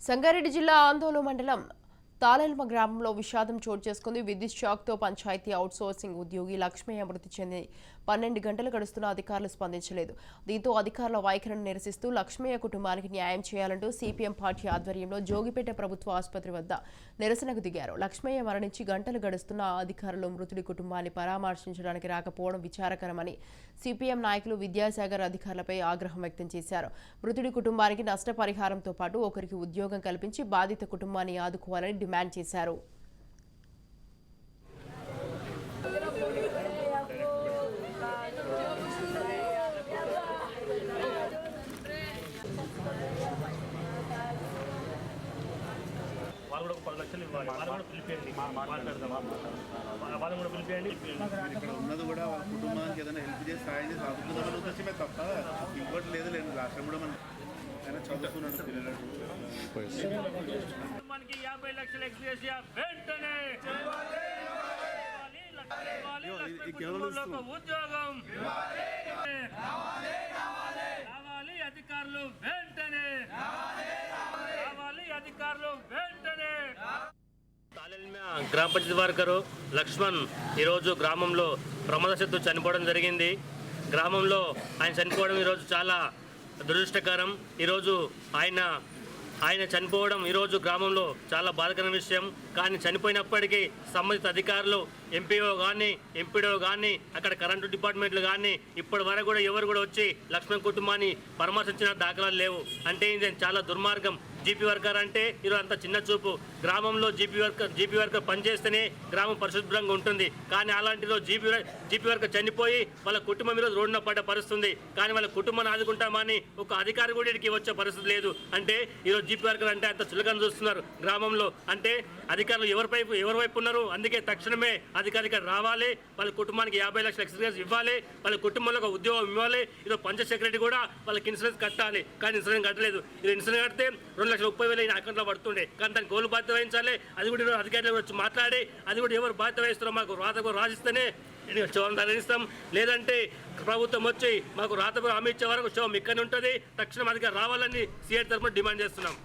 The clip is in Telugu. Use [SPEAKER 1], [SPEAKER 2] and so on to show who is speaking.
[SPEAKER 1] సంగారెడ్డి జిల్లా ఆందోళన మండలం తాళెల్మ గ్రామంలో విషాదం చోటు చేసుకుంది. విద్యుత్ షాక్తో పంచాయతీ అవుట్సోర్సింగ్ ఉద్యోగి లక్ష్మయ్య మృతి చెంది 12 గంటలు గడుస్తున్న అధికారులు స్పందించలేదు. దీంతో అధికారుల వైఖరిని నిరసిస్తూ లక్ష్మయ్య కుటుంబానికి న్యాయం చేయాలంటూ సిపిఎం పార్టీ ఆధ్వర్యంలో జోగిపేట ప్రభుత్వ ఆసుపత్రి వద్ద నిరసనకు దిగారు. లక్ష్మయ్య మరణించి గంటలు గడుస్తున్న అధికారులు మృతుడి కుటుంబాన్ని పరామర్శించడానికి రాకపోవడం విచారకరమని సిపిఎం నాయకులు విద్యాసాగర్ అధికారులపై ఆగ్రహం వ్యక్తం చేశారు. మృతుడి కుటుంబానికి నష్టపరిహారంతో పాటు ఒకరికి ఉద్యోగం కల్పించి బాధిత కుటుంబాన్ని ఆదుకోవాలని డిమాండ్ చేశారు.
[SPEAKER 2] ఇక్కడ ఉన్నది కూడా వాళ్ళ కుటుంబానికి ఏదైనా హెల్ప్ చేసి సాయం చేసి ఆదుకుందామని ఉద్దేశమే తప్ప ఇంకోటి లేదు. రాష్ట్రం కూడా మనం ఆయన చదువుకున్నాడు పిల్లలు
[SPEAKER 3] 50 లక్షల ఎక్స్‌గ్రేషియా వెంటనే ఉద్యోగం రావాలి అధికారులు వెంటనే గ్రామ పంచాయతీ వర్కరు లక్ష్మణ్ ఈరోజు గ్రామంలో ప్రమాదవశాత్తు చనిపోవడం జరిగింది. గ్రామంలో ఆయన చనిపోవడం ఈరోజు చాలా దురదృష్టకరం. ఈరోజు ఆయన చనిపోవడం ఈరోజు గ్రామంలో చాలా బాధాకరమైన విషయం. కానీ చనిపోయినప్పటికీ సంబంధిత అధికారులు ఎంపీఓ కానీ ఎంపీడీఓ కానీ అక్కడ కరెంటు డిపార్ట్మెంట్లు కానీ ఇప్పటి వరకు కూడా ఎవరు కూడా వచ్చి లక్ష్మణ్ కుటుంబాన్ని పరామర్శించిన దాఖలాలు లేవు. అంటే ఇది చాలా దుర్మార్గం. జీపీ వర్కర్ అంటే ఈరోజు అంత చిన్న చూపు. గ్రామంలో జీపీ వర్కర్ పనిచేస్తేనే గ్రామం పరిశుభ్రంగా ఉంటుంది. కానీ అలాంటిలో జీపీ వర్కర్ చనిపోయి వాళ్ళ కుటుంబం ఈరోజు రోడ్డున పడ్డ పరిస్థితుంది. కానీ వాళ్ళ కుటుంబాన్ని ఆదుకుంటామని ఒక అధికారి కూడా ఇక్కడికి వచ్చే పరిస్థితి లేదు. అంటే ఈరోజు జీపీ వర్కర్ అంటే అంత చులకన చూస్తున్నారు గ్రామంలో. అంటే అధికారులు ఎవరి వైపు ఉన్నారు. అందుకే తక్షణమే అధికారికి రావాలి, వాళ్ళ కుటుంబానికి 50 లక్షల ఎక్స్‌గ్రేషియా ఇవ్వాలి, వాళ్ళ కుటుంబంలో ఒక ఉద్యోగం ఇవ్వాలి. ఇదో పంచాయత్ సెక్రటరీ కూడా వాళ్ళకి ఇన్సూరెన్స్ కట్టాలి. కానీ ఇన్సూరెన్స్ కట్టలేదు. ఇది ఇన్సూరెన్స్ కడితే 2,30,000 అకౌంట్లో పడుతుండే. కానీ దానికి గోలు బాధ్యత వహించాలి. అది కూడా అధికారులు వచ్చి మాట్లాడి అది కూడా ఎవరు బాధ్యత వహిస్తారో మాకు రాసిస్తేనే నిర్ణయిస్తాం. లేదంటే ప్రభుత్వం వచ్చి మాకు రాతపూర్ హామీ ఇచ్చే వరకు శవం ఇక్కడనే ఉంటుంది. తక్షణం అధికారులు రావాలని సిఐ తరఫున డిమాండ్ చేస్తున్నాం.